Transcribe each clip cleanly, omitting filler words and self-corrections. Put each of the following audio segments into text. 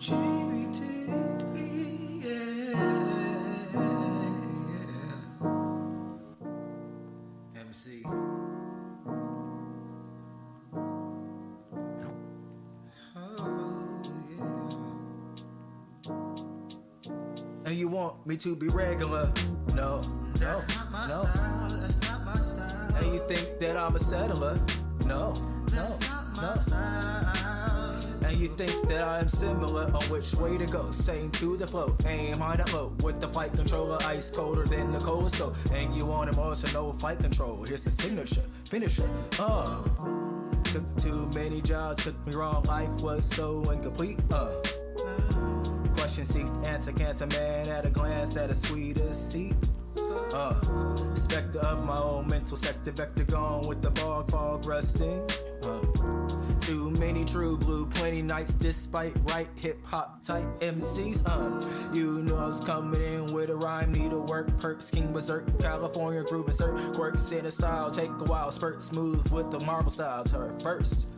MC. Oh, yeah. And you want me to be regular? No, that's not my style. That's not my style. And you think that I'm a settler? No, that's not my style. And you think that I am similar on which way to go? Same to the flow, aim high that low with the flight controller, ice colder than the coldest stove. And you want it more, so no flight control. Here's the signature, finisher. Took too many jobs, took me wrong, life was so incomplete. Question seeks the answer, cancer man at a glance at a sweetest seat. Spectre of my own mental sector, vector gone with the bog fog rusting. Too many true blue, plenty nights despite right hip-hop type MCs. You knew I was coming in with a rhyme, need a work, perks, king berserk, California groove insert, quirks in a style, take a while, spurt smooth with the marble style, turn first.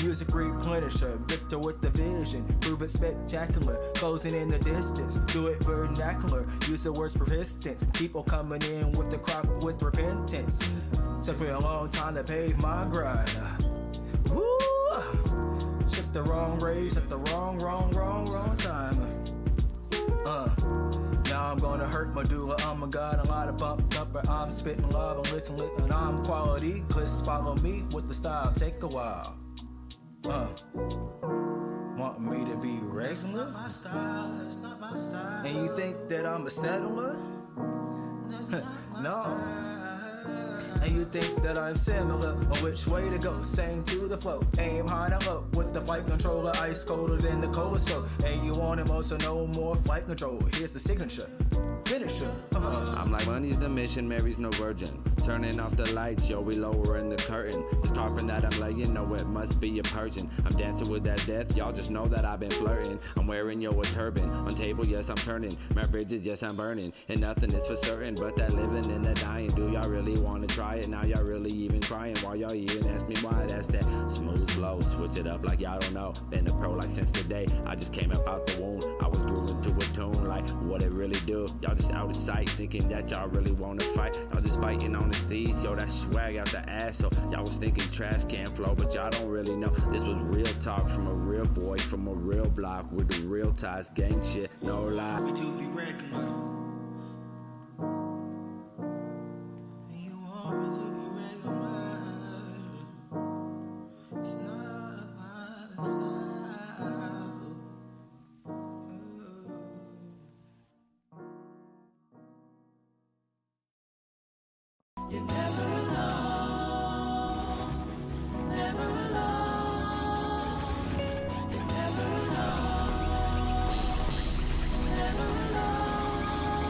Music replenisher, victor with the vision, prove it spectacular, closing in the distance, do it vernacular, use the words persistence, people coming in with the crop with repentance. Took me a long time to pave my grind. Took the wrong race at the wrong time. Now I'm gonna hurt medulla. I'm a god, a lot of bump thumper. I'm spitting love, I'm lit, and I'm quality. Clips follow me with the style, take a while. Want me to be regular? That's not my style. And you think that I'm a settler? That's not my No. style. And you think that I'm similar on which way to go? Same to the flow, aim high and low with the flight controller, ice colder than the coldest stove. And you want it more, so no more flight control. Here's the signature, finisher. I'm like, money's the mission, Mary's no virgin. Turning off the lights, yo, we lowering the curtain. This carpet that I'm laying, know it must be a Persian. I'm dancing with that death, y'all just know that I've been flirting. I'm wearing, yo, a turban. On table, yes, I'm turning. My bridges, yes, I'm burning. And nothing is for certain but that living and that dying. Do y'all really want to try it? Now y'all really even trying? While y'all even ask me why? That's that smooth flow. Switch it up like y'all don't know. Been a pro like since the day I just came up out the womb. I was grooving to a tune like what it really do. Y'all just out of sight, thinking that y'all really want to fight. Y'all just fighting on the steez, yo, that swag out the ass. So y'all was thinking trash can flow, but y'all don't really know. This was real talk from a real boy, from a real block with the real ties, gang shit, no lie. Me to be regular. And you want me to be regular. It's not my style. You're never alone, never alone. You're never alone, never alone.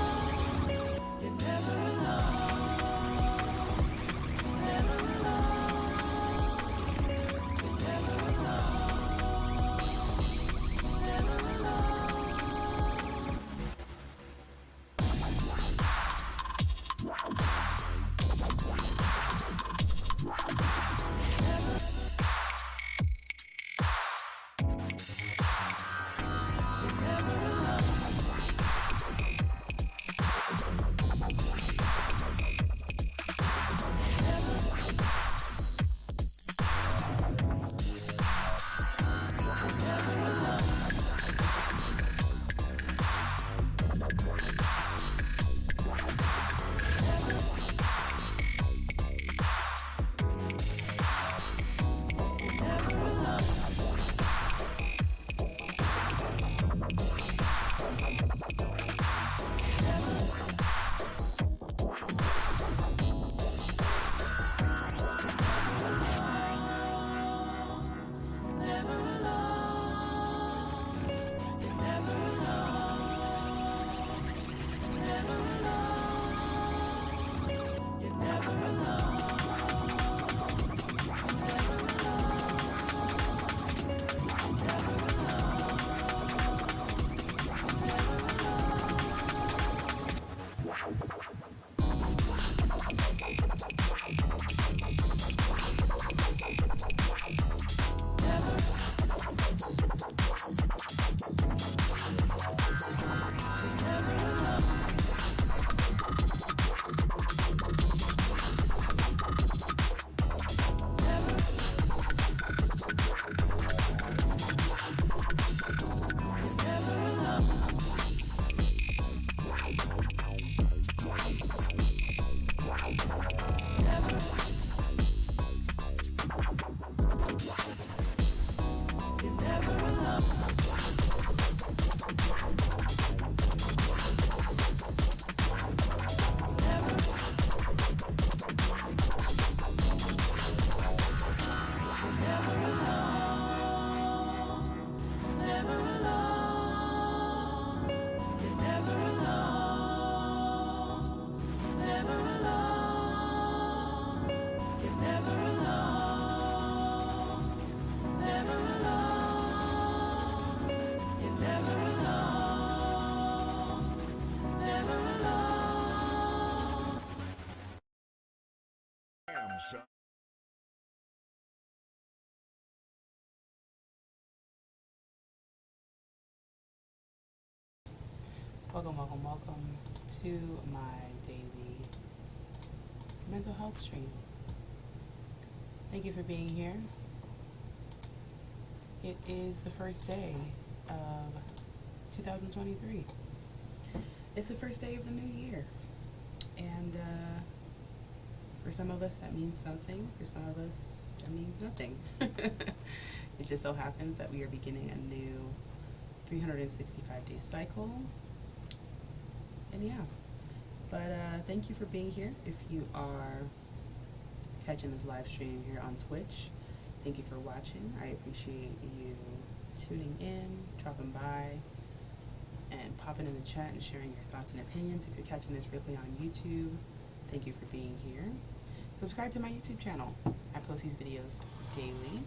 Welcome to my daily mental health stream. Thank you for being here. It is the first day of 2023. It's the first day of the new year. And for some of us that means something. For some of us that means nothing. It just so happens that we are beginning a new 365-day cycle. And yeah. But thank you for being here. If you are catching this live stream here on Twitch, thank you for watching. I appreciate you tuning in, dropping by, and popping in the chat and sharing your thoughts and opinions. If you're catching this replay on YouTube, thank you for being here. Subscribe to my YouTube channel. I post these videos daily.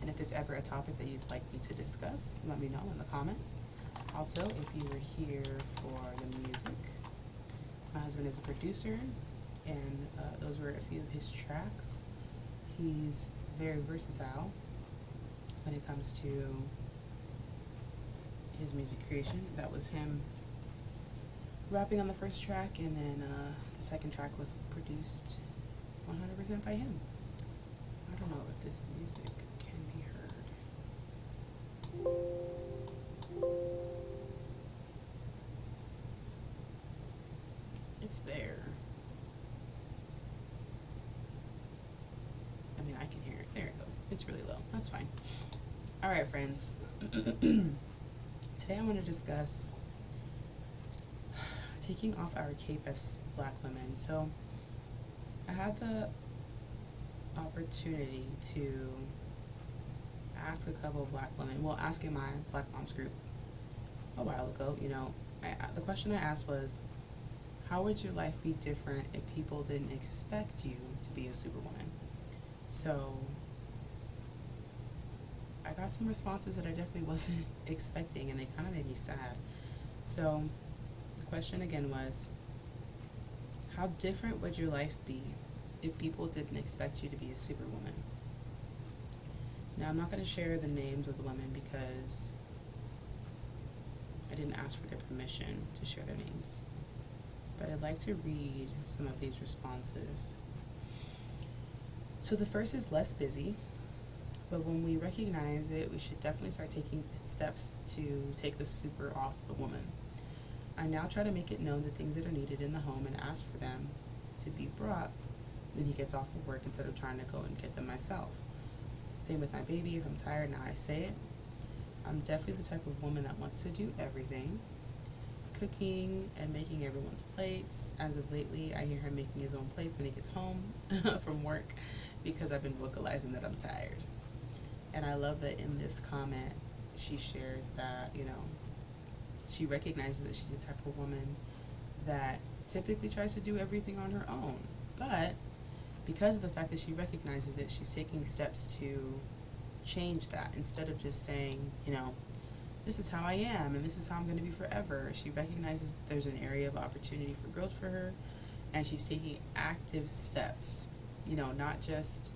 And if there's ever a topic that you'd like me to discuss, let me know in the comments. Also, if you were here for the music, my husband is a producer, and those were a few of his tracks. He's very versatile when it comes to his music creation. That was him rapping on the first track, and then the second track was produced 100% by him. I don't know if this music can be heard. It's there. I mean, I can hear it. There it goes. It's really low. That's fine. All right, friends. Today I want to discuss taking off our cape as Black women. So I had the opportunity to ask a couple of Black women, well, asking my Black Moms group a while ago, the question I asked was, how would your life be different if people didn't expect you to be a Superwoman? So I got some responses that I definitely wasn't expecting, and they kind of made me sad. So the question again was, how different would your life be if people didn't expect you to be a Superwoman? Now, I'm not going to share the names of the women because I didn't ask for their permission to share their names. But I'd like to read some of these responses. So the first is less busy, but when we recognize it, we should definitely start taking steps to take the super off the woman. I now try to make it known the things that are needed in the home and ask for them to be brought when he gets off of work instead of trying to go and get them myself. Same with my baby. If I'm tired, now I say it. I'm definitely the type of woman that wants to do everything. Cooking and making everyone's plates. As of lately, I hear him making his own plates when he gets home from work because I've been vocalizing that I'm tired. And I love that in this comment, she shares that, she recognizes that she's the type of woman that typically tries to do everything on her own. But because of the fact that she recognizes it, she's taking steps to change that. Instead of just saying, this is how I am and this is how I'm going to be forever. She recognizes that there's an area of opportunity for growth for her, and she's taking active steps. Not just,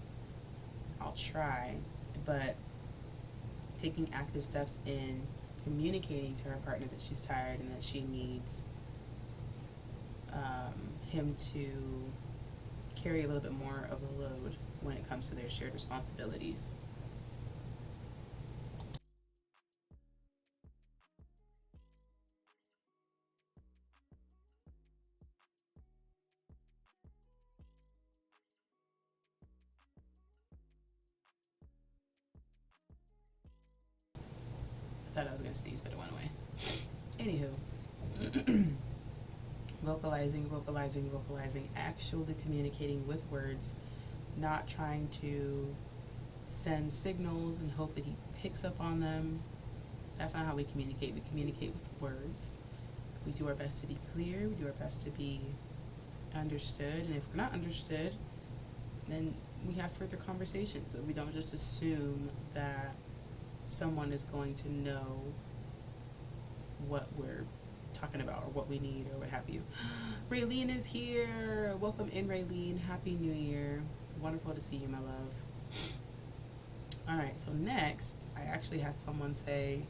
I'll try, but taking active steps in communicating to her partner that she's tired and that she needs him to carry a little bit more of the load when it comes to their shared responsibilities. I thought I was going to sneeze, but it went away. Anywho. Vocalizing, actually communicating with words, not trying to send signals and hope that he picks up on them. That's not how we communicate. We communicate with words. We do our best to be clear. We do our best to be understood. And if we're not understood, then we have further conversations. So we don't just assume that someone is going to know what we're talking about or what we need or what have you. Raylene is here. Welcome in, Raylene. Happy New Year. Wonderful to see you, my love. Alright, so next, I actually had someone say,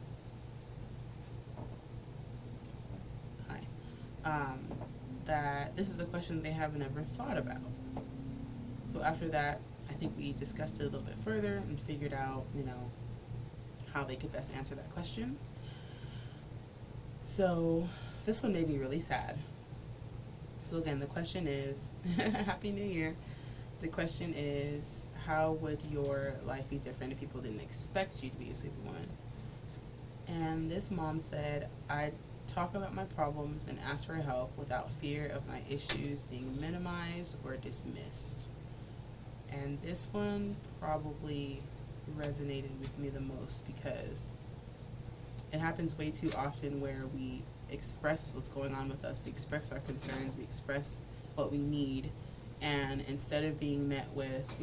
that this is a question they haven't ever thought about. So after that, I think we discussed it a little bit further and figured out, how they could best answer that question. So this one made me really sad. So again, the question is, Happy New Year. The question is, how would your life be different if people didn't expect you to be a Superwoman? And this mom said, I talk about my problems and ask for help without fear of my issues being minimized or dismissed. And this one probably resonated with me the most because it happens way too often where we express what's going on with us, we express our concerns, we express what we need, and instead of being met with,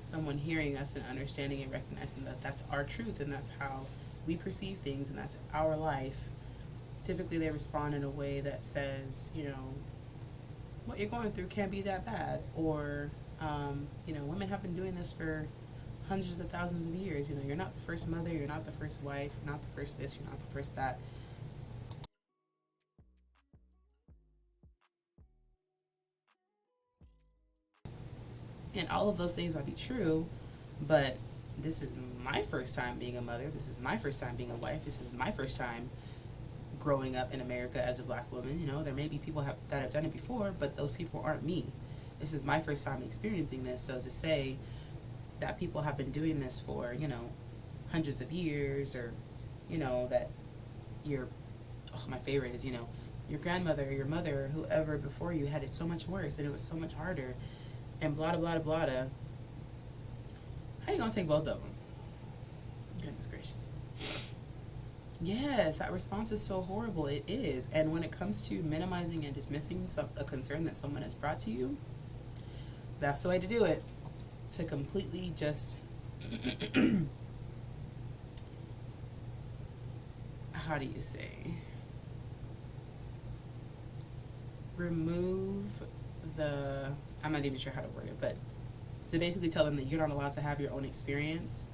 someone hearing us and understanding and recognizing that that's our truth and that's how we perceive things and that's our life, typically they respond in a way that says, what you're going through can't be that bad, or, women have been doing this for hundreds of thousands of years. You're not the first mother, you're not the first wife, you're not the first this, you're not the first that. And all of those things might be true, but this is my first time being a mother, this is my first time being a wife, this is my first time growing up in America as a black woman. There may be people that have done it before, but those people aren't me. This is my first time experiencing this. So to say that people have been doing this for, hundreds of years, or, that my favorite is, your grandmother or your mother or whoever before you had it so much worse and it was so much harder, and blah, blah, blah, blah. How you gonna take both of them? Goodness gracious. Yes, that response is so horrible. It is. And when it comes to minimizing and dismissing a concern that someone has brought to you, that's the way to do it. To completely just how do you say, remove the, I'm not even sure how to word it, but to basically tell them that you're not allowed to have your own experience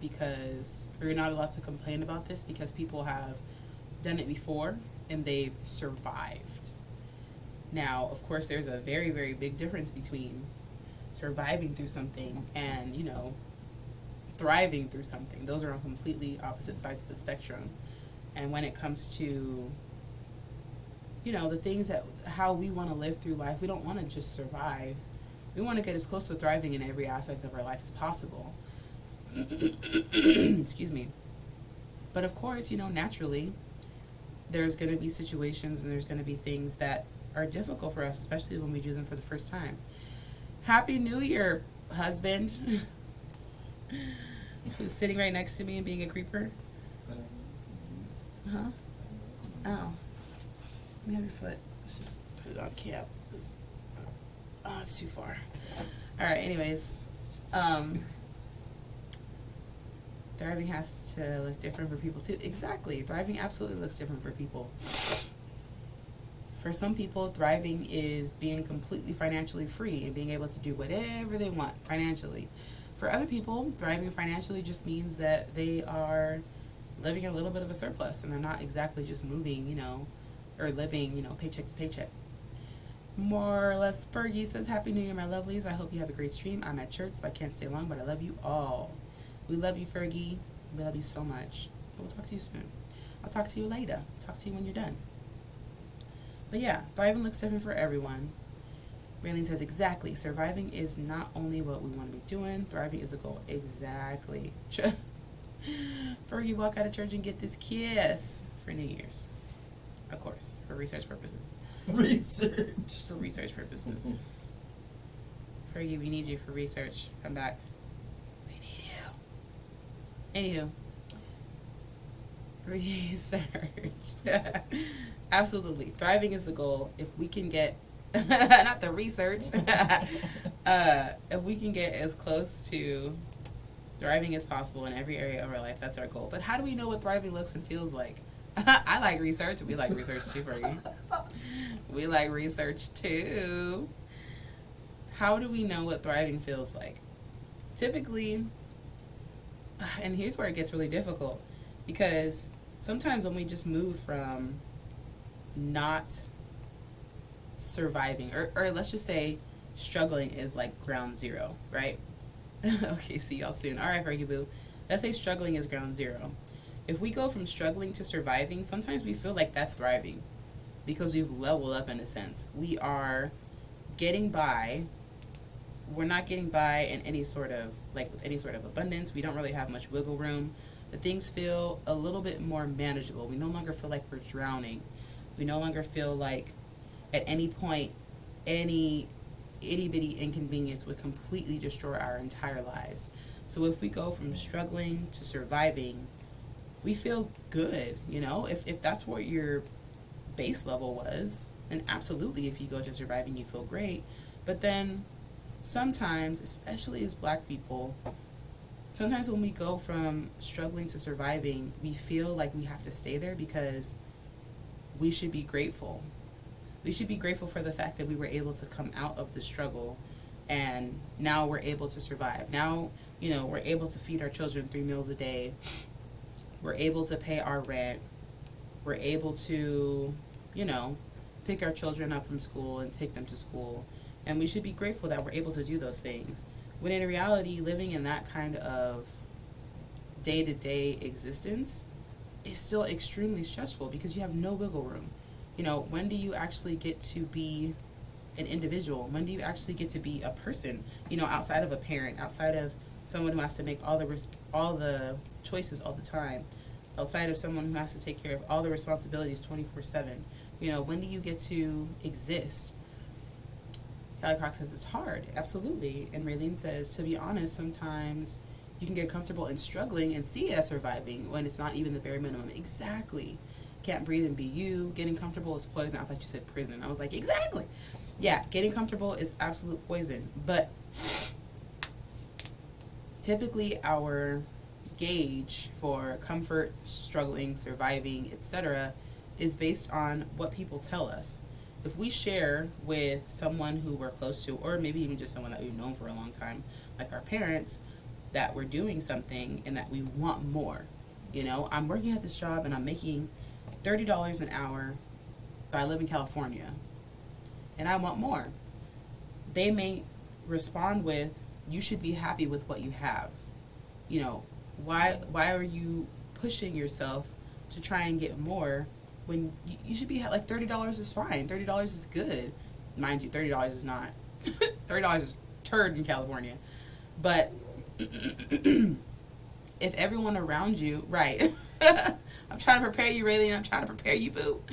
or you're not allowed to complain about this because people have done it before and they've survived. Now, of course, there's a very, very big difference between surviving through something and, thriving through something. Those are on completely opposite sides of the spectrum. And when it comes to, the things how we want to live through life, we don't want to just survive. We want to get as close to thriving in every aspect of our life as possible. Excuse me. But of course, naturally, there's going to be situations and there's going to be things that are difficult for us, especially when we do them for the first time. Happy New Year, husband. Who's sitting right next to me and being a creeper. Huh? Oh. Let me have your foot. Let's just put it on camp. It's too far. Alright, anyways. Thriving has to look different for people too. Exactly. Thriving absolutely looks different for people. For some people, thriving is being completely financially free and being able to do whatever they want financially. For other people, thriving financially just means that they are living a little bit of a surplus and they're not exactly just moving, or living, paycheck to paycheck. More or less, Fergie says, Happy New Year, my lovelies. I hope you have a great stream. I'm at church, so I can't stay long, but I love you all. We love you, Fergie. We love you so much. We'll talk to you soon. I'll talk to you later. Talk to you when you're done. But yeah, thriving looks different for everyone. Raylene says, exactly. Surviving is not only what we want to be doing. Thriving is the goal. Exactly. Fergie, walk out of church and get this kiss for New Year's. Of course, for research purposes. Research. For research purposes. Fergie, we need you for research. Come back. We need you. Anywho. Research. Absolutely. Thriving is the goal. If we can get, not the research, if we can get as close to thriving as possible in every area of our life, that's our goal. But how do we know what thriving looks and feels like? I like research. We like research too, Fergie. We like research too. How do we know what thriving feels like? Typically, and here's where it gets really difficult, because sometimes when we just move from not surviving, or let's just say struggling is like ground zero, right? Okay, see y'all soon. All right, Fergie Boo. Let's say struggling is ground zero. If we go from struggling to surviving, sometimes we feel like that's thriving because we've leveled up in a sense. We are getting by. We're not getting by in any sort of, like with any sort of abundance. We don't really have much wiggle room. The things feel a little bit more manageable. We no longer feel like we're drowning. We no longer feel like at any point any itty-bitty inconvenience would completely destroy our entire lives. So if we go from struggling to surviving, we feel good, you know? If that's what your base level was, then absolutely if you go to surviving, you feel great. But then sometimes, especially as Black people, sometimes when we go from struggling to surviving, we feel like we have to stay there because we should be grateful. We should be grateful for the fact that we were able to come out of the struggle and now we're able to survive. Now, you know, we're able to feed our children 3 meals a day. We're able to pay our rent. We're able to, you know, pick our children up from school and take them to school. And we should be grateful that we're able to do those things. When in reality, living in that kind of day-to-day existence is still extremely stressful because you have no wiggle room. You know, when do you actually get to be an individual? When do you actually get to be a person, you know, outside of a parent, outside of someone who has to make all the choices all the time, outside of someone who has to take care of all the responsibilities 24/7? You know, when do you get to exist? Kelly Croc says it's hard. Absolutely. And Raylene says, to be honest, sometimes you can get comfortable in struggling and see it as surviving when it's not even the bare minimum. Exactly. Can't breathe and be you. Getting comfortable is poison. I thought you said prison. I was like, exactly. Yeah, getting comfortable is absolute poison. But typically our gauge for comfort, struggling, surviving, etc. is based on what people tell us. If we share with someone who we're close to, or maybe even just someone that we've known for a long time, like our parents, that we're doing something and that we want more. You know, I'm working at this job and I'm making $30 an hour, but I live in California and I want more. They may respond with, you should be happy with what you have. You know, why are you pushing yourself to try and get more when you should be like $30 is fine. $30 is good. Mind you, $30 is not. $30 is turd in California. But if everyone around you, right. I'm trying to prepare you, Raylene. I'm trying to prepare you, boo.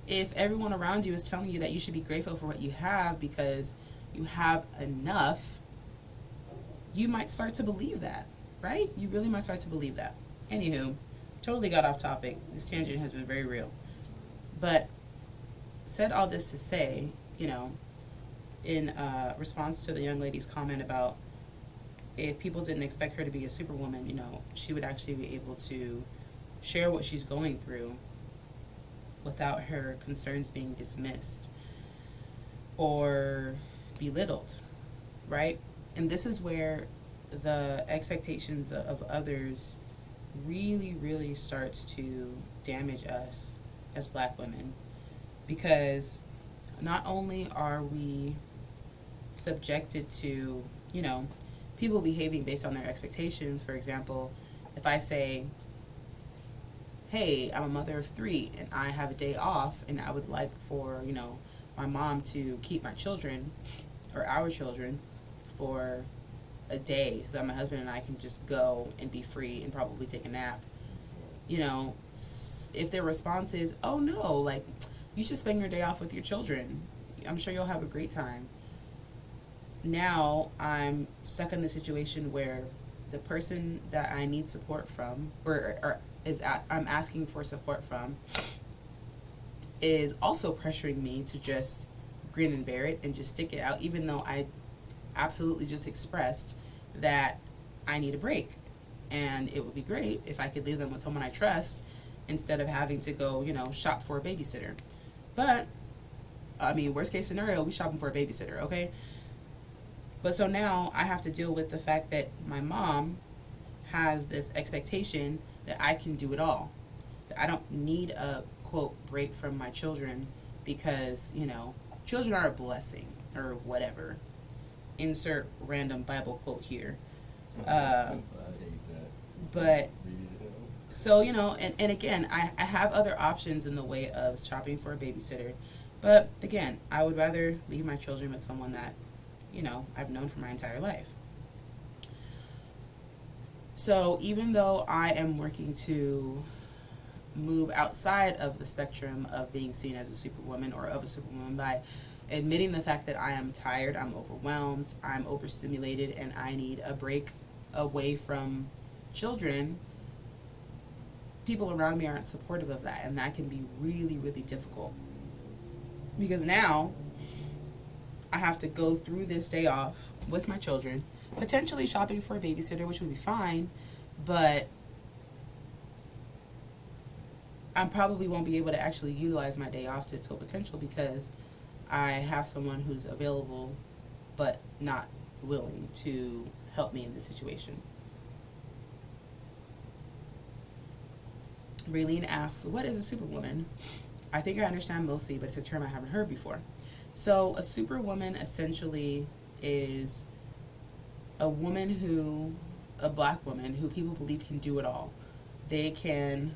If everyone around you is telling you that you should be grateful for what you have because you have enough, you might start to believe that, right? You really might start to believe that. Anywho, totally got off topic. This tangent has been very real. But said all this to say, you know, in response to the young lady's comment about if people didn't expect her to be a superwoman, you know, she would actually be able to share what she's going through without her concerns being dismissed or belittled, right? And this is where the expectations of others really, really starts to damage us as Black women, because not only are we subjected to, you know, people behaving based on their expectations. For example, if I say, hey, I'm a mother of 3 and I have a day off and I would like for, you know, my mom to keep my children or our children for a day so that my husband and I can just go and be free and probably take a nap. You know, if their response is, oh no, like, you should spend your day off with your children. I'm sure you'll have a great time. Now I'm stuck in the situation where the person that I need support from, I'm asking for support from, is also pressuring me to just grin and bear it and just stick it out, even though I absolutely just expressed that I need a break. And it would be great if I could leave them with someone I trust instead of having to go, you know, shop for a babysitter. But, I mean, worst case scenario, we shopping for a babysitter, okay? But so now I have to deal with the fact that my mom has this expectation that I can do it all, I don't need a quote break from my children because, you know, children are a blessing or whatever. Insert random Bible quote here. I hate that. But so, you know, and again, I have other options in the way of shopping for a babysitter. But again, I would rather leave my children with someone that, you know, I've known for my entire life. So even though I am working to move outside of the spectrum of being seen as a superwoman or of a superwoman by admitting the fact that I am tired, I'm overwhelmed, I'm overstimulated, and I need a break away from children, people around me aren't supportive of that, and that can be really, really difficult. Because now I have to go through this day off with my children, potentially shopping for a babysitter, which would be fine, but I probably won't be able to actually utilize my day off to its full potential because I have someone who's available but not willing to help me in this situation. Raylene asks, what is a superwoman? I think I understand mostly, but it's a term I haven't heard before. So a superwoman essentially is a woman a black woman who people believe can do it all. They can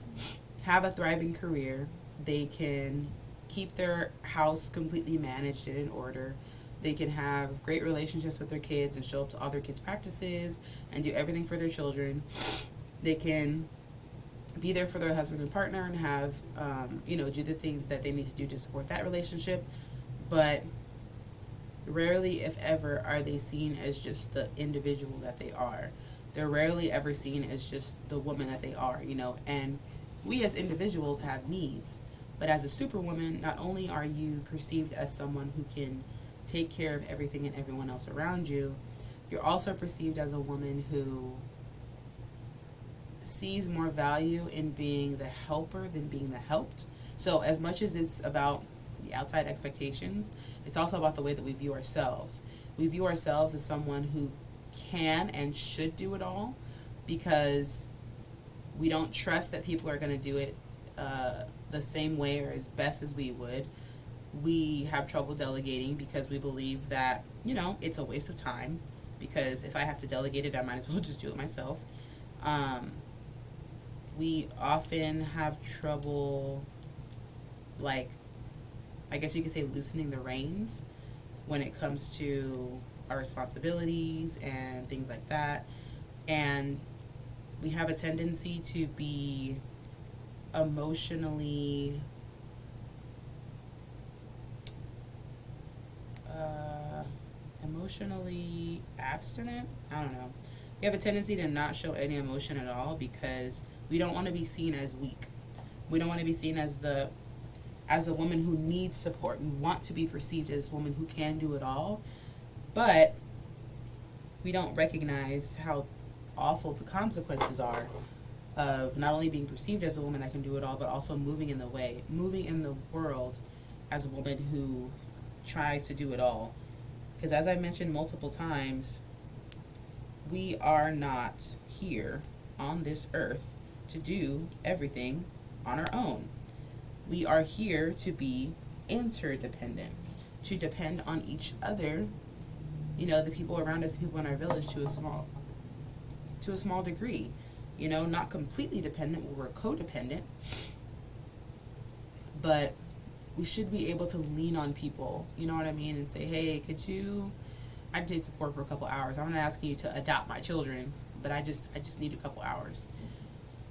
have a thriving career. They can keep their house completely managed and in order. They can have great relationships with their kids and show up to all their kids' practices and do everything for their children. They can be there for their husband and partner and have, do the things that they need to do to support that relationship. But rarely, if ever, are they seen as just the individual that they are. They're rarely ever seen as just the woman that they are, and we as individuals have needs. But as a superwoman, not only are you perceived as someone who can take care of everything and everyone else around you, you're also perceived as a woman who sees more value in being the helper than being the helped. So as much as it's about the outside expectations, it's also about the way that we view ourselves. We view ourselves as someone who can and should do it all because we don't trust that people are going to do it the same way or as best as we would. We have trouble delegating because we believe that, it's a waste of time because if I have to delegate it, I might as well just do it myself. We often have trouble, I guess you could say, loosening the reins when it comes to our responsibilities and things like that. And we have a tendency to be emotionally abstinent. I don't know. We have a tendency to not show any emotion at all because we don't want to be seen as weak. We don't want to be seen as a woman who needs support. We want to be perceived as a woman who can do it all, but we don't recognize how awful the consequences are of not only being perceived as a woman that can do it all, but also moving in the world as a woman who tries to do it all. Because as I mentioned multiple times, we are not here on this earth to do everything on our own. We are here to be interdependent, to depend on each other, the people around us, the people in our village to a small degree. Not completely dependent, we're codependent, but we should be able to lean on people, you know what I mean, and say, hey, I need support for a couple hours. I'm not asking you to adopt my children, but I just need a couple hours.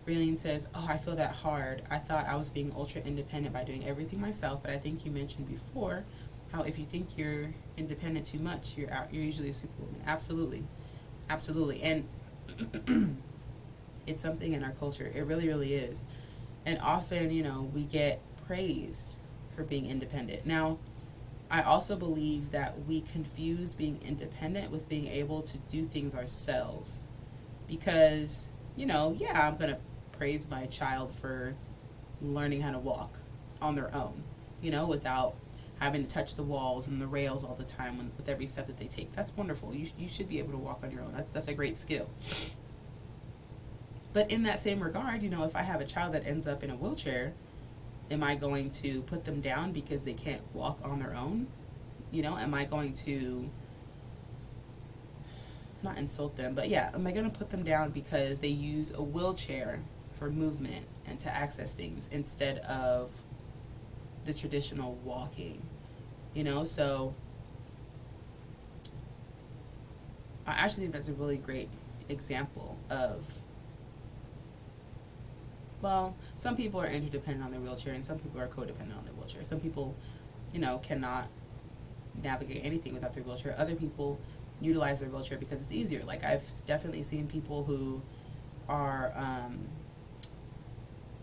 Raylene says, I feel that hard. I thought I was being ultra independent by doing everything myself, but I think you mentioned before how if you think you're independent too much, you're usually a superwoman. Absolutely. And it's something in our culture. It really, really is. And often, we get praised for being independent. Now, I also believe that we confuse being independent with being able to do things ourselves. Because, I'm going to praise my child for learning how to walk on their own, without having to touch the walls and the rails all the time with every step that they take. That's wonderful. You should be able to walk on your own. That's a great skill. But in that same regard, you know, if I have a child that ends up in a wheelchair, am I going to put them down because they can't walk on their own? You know, am I going to not insult them, but yeah, am I going to put them down because they use a wheelchair for movement and to access things instead of the traditional walking? You know, so I actually think that's a really great example of, well, some people are interdependent on their wheelchair and some people are codependent on their wheelchair. Some people, you know, cannot navigate anything without their wheelchair. Other people utilize their wheelchair because it's easier. Like, I've definitely seen people who are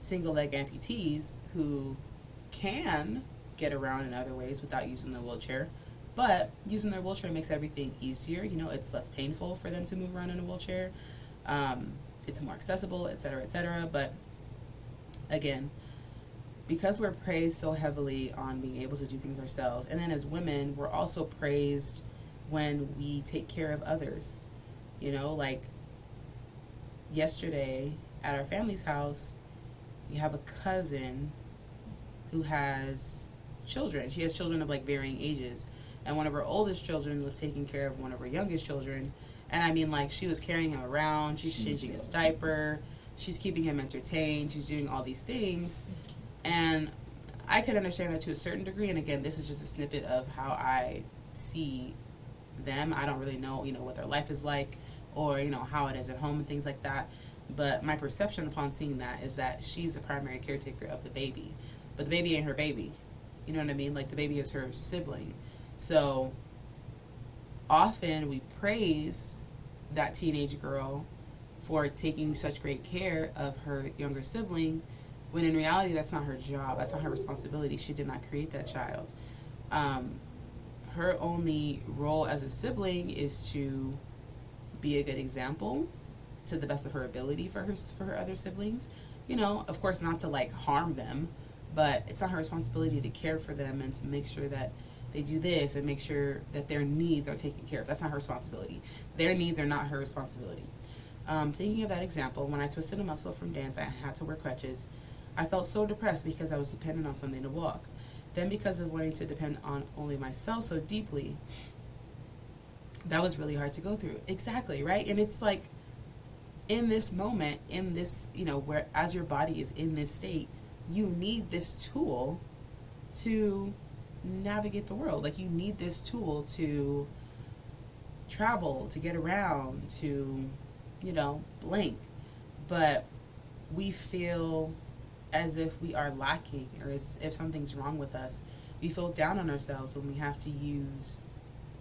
single leg amputees who can get around in other ways without using the wheelchair, but using their wheelchair makes everything easier. You know, it's less painful for them to move around in a wheelchair. It's more accessible, etc., etc. But again, because we're praised so heavily on being able to do things ourselves, and then as women, we're also praised when we take care of others. You know, like yesterday at our family's house, you have a cousin who has children. She has children of like varying ages, and one of her oldest children was taking care of one of her youngest children. And I mean, like, she was carrying him around, she's changing his diaper, she's keeping him entertained, she's doing all these things. And I can understand that to a certain degree, and again, this is just a snippet of how I see them. I don't really know, you know, what their life is like, or, you know, how it is at home and things like that. But my perception upon seeing that is that she's the primary caretaker of the baby. But the baby ain't her baby. You know what I mean? Like, the baby is her sibling. So often we praise that teenage girl for taking such great care of her younger sibling, when in reality that's not her job, that's not her responsibility. She did not create that child. Her only role as a sibling is to be a good example to the best of her ability for her other siblings. You know, of course not to like harm them, but it's not her responsibility to care for them and to make sure that they do this and make sure that their needs are taken care of. That's not her responsibility. Their needs are not her responsibility. Thinking of that example, when I twisted a muscle from dance, I had to wear crutches. I felt so depressed because I was dependent on something to walk. Then because of wanting to depend on only myself so deeply, that was really hard to go through. Exactly, right? And it's like, in this moment, in this, you know, where as your body is in this state, you need this tool to navigate the world. Like, you need this tool to travel, to get around, to, you know, blink. But we feel as if we are lacking, or as if something's wrong with us. We feel down on ourselves when we have to use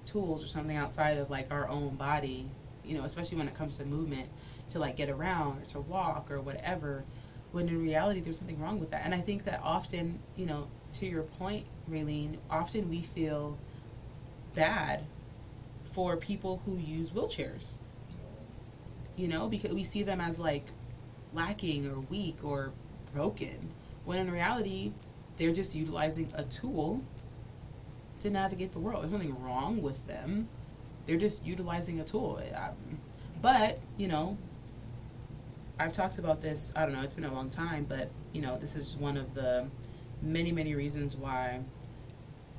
tools or something outside of like our own body, you know, especially when it comes to movement, to like get around or to walk or whatever, when in reality there's something wrong with that. And I think that often, you know, to your point, Raylene, often we feel bad for people who use wheelchairs, you know, because we see them as like lacking or weak or broken, when in reality they're just utilizing a tool to navigate the world. There's nothing wrong with them. They're just utilizing a tool. But, you know, I've talked about this, I don't know, it's been a long time, but, you know, this is one of the many, many reasons why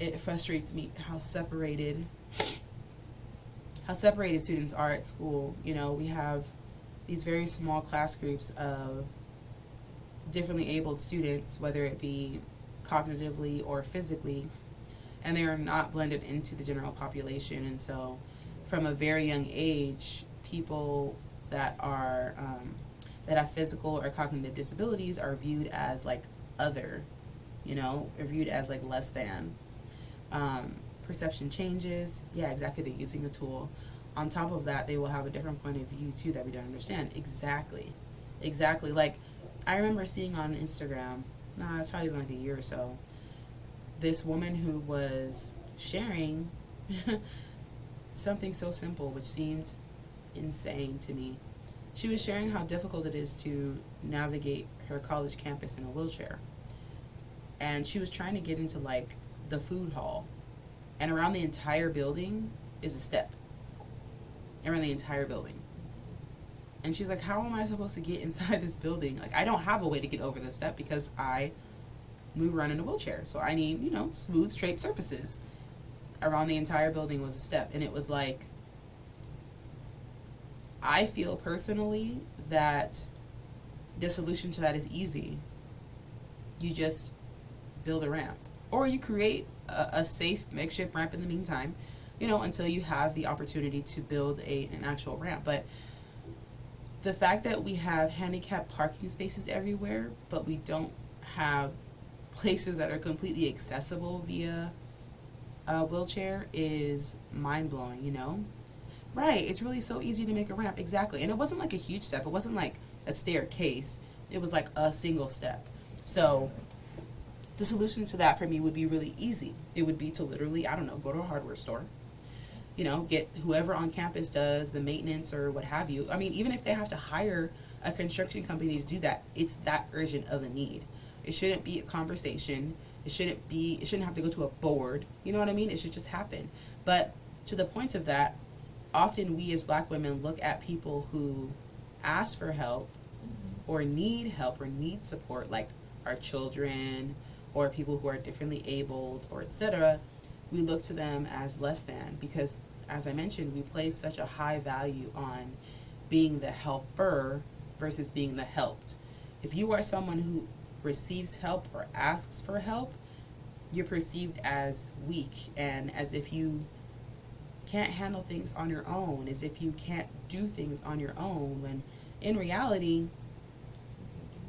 it frustrates me how separated students are at school. You know, we have these very small class groups of differently abled students, whether it be cognitively or physically, and they are not blended into the general population. And so from a very young age, people that are that have physical or cognitive disabilities are viewed as like other, you know, are viewed as like less than. Perception changes. Yeah, exactly. They're using a tool. On top of that, they will have a different point of view too that we don't understand. Exactly. Like, I remember seeing on Instagram, it's probably been like a year or so, this woman who was sharing something so simple, which seemed insane to me. She was sharing how difficult it is to navigate her college campus in a wheelchair. And she was trying to get into like the food hall. And around the entire building is a step. Around the entire building. And she's like, how am I supposed to get inside this building? Like, I don't have a way to get over this step because I move around in a wheelchair. So I need, you know, smooth, straight surfaces. Around the entire building was a step. And it was like, I feel personally that the solution to that is easy. You just build a ramp. Or you create a safe makeshift ramp in the meantime, you know, until you have the opportunity to build an actual ramp. But the fact that we have handicapped parking spaces everywhere, but we don't have places that are completely accessible via a wheelchair is mind-blowing, you know? Right, it's really so easy to make a ramp, exactly. And it wasn't like a huge step. It wasn't like a staircase. It was like a single step. So the solution to that for me would be really easy. It would be to literally, I don't know, go to a hardware store, you know, get whoever on campus does the maintenance or what have you. I mean, even if they have to hire a construction company to do that, it's that urgent of a need. It shouldn't be a conversation. It shouldn't have to go to a board. You know what I mean? It should just happen. But to the point of that, often we as Black women look at people who ask for help or need support, like our children or people who are differently abled or etc. We look to them as less than because, as I mentioned, we place such a high value on being the helper versus being the helped. If you are someone who receives help or asks for help, you're perceived as weak and as if you can't handle things on your own, as if you can't do things on your own, when in reality,